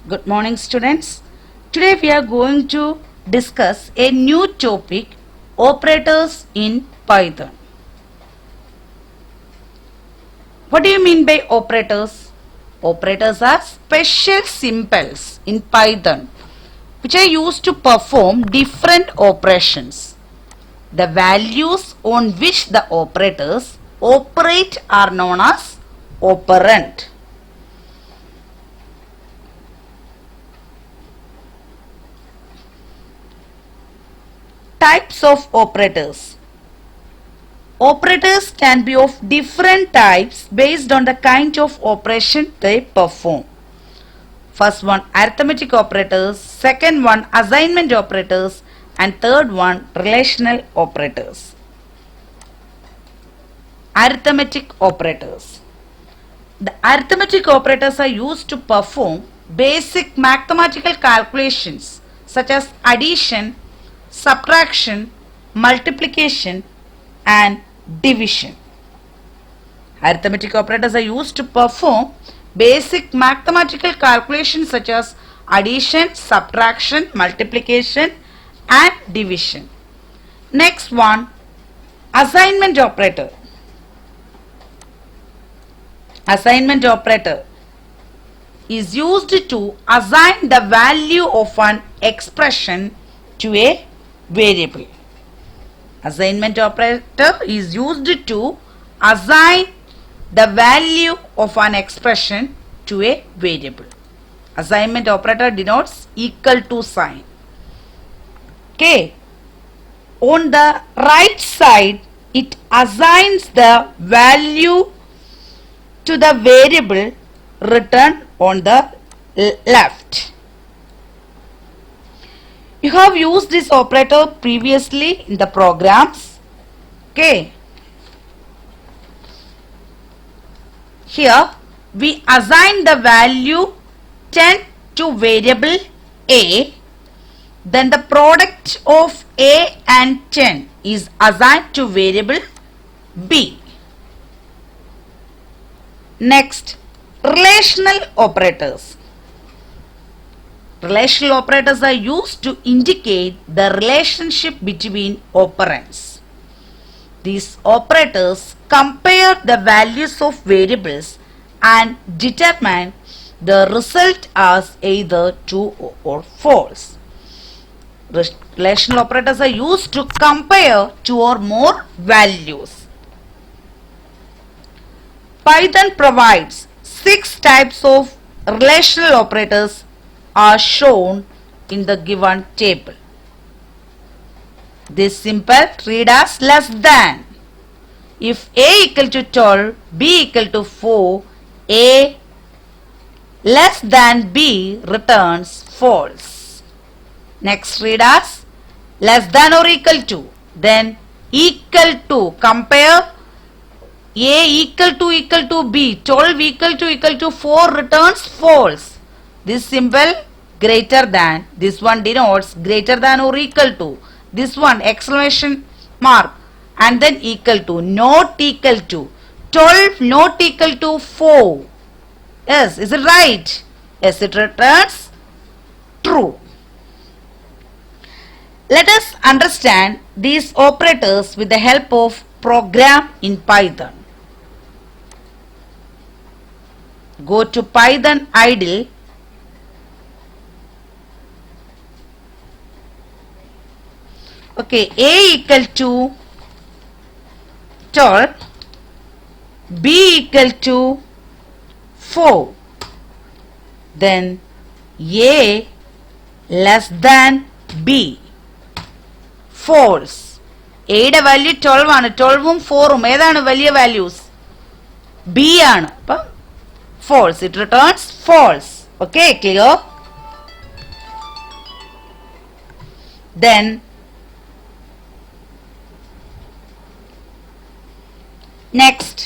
Good morning, students. Today we are going to discuss a new topic, operators in Python. What do you mean by operators? Operators are special symbols in Python which are used to perform different operations. The values on which the operators operate are known as operand. Types of operators. Operators can be of different types based on the kind of operation they perform. First one arithmetic operators, second one assignment operators, and third one relational operators. Arithmetic operators. The arithmetic operators are used to perform basic mathematical calculations such as addition, subtraction, multiplication, and division. Arithmetic operators are used to perform basic mathematical calculations such as addition, subtraction, multiplication, and division. Next one, assignment operator. Assignment operator is used to assign the value of an expression to a variable. Assignment operator is used to assign the value of an expression to a variable. Assignment operator denotes equal to sign. Okay. On the right side, it assigns the value to the variable written on the left. You have used this operator previously in the programs. Okay. Here we assign the value 10 to variable A. Then the product of A and 10 is assigned to variable B. Next, relational operators. Relational operators are used to indicate the relationship between operands. These operators compare the values of variables and determine the result as either true or false. Relational operators are used to compare two or more values. Python provides 6 types of relational operators are shown in the given table. This symbol read as less than. If A equal to 12, B equal to 4, A less than B returns false. Next read as less than or equal to. Then equal to, compare A equal to B, 12 equal to 4 returns false. This symbol greater than, this one denotes greater than or equal to. This one exclamation mark and then equal to, not equal to. 12 not equal to 4. Yes, is it right? Yes, it returns true. Let us understand these operators with the help of program in Python. Go to Python idle. Okay, A equal to 12, B equal to 4. Then A less than B. False. Aയുടെ value 12 ആണ്. 12ഉം 4ഉം ഏതാണ് വലിയ values? B ആണ്. അപ്പം false. It returns false. Okay, clear? Then next,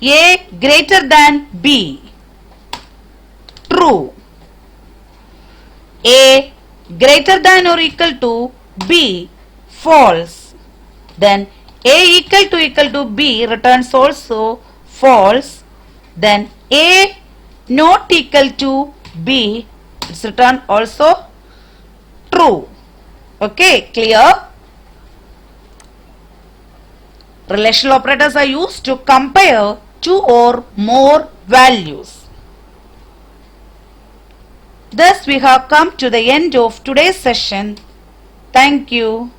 A greater than B. True. A greater than or equal to B. False. Then A equal to B returns also false. Then A not equal to B It's returned also true. Okay, clear? Relational operators are used to compare two or more values. Thus, we have come to the end of today's session. Thank you.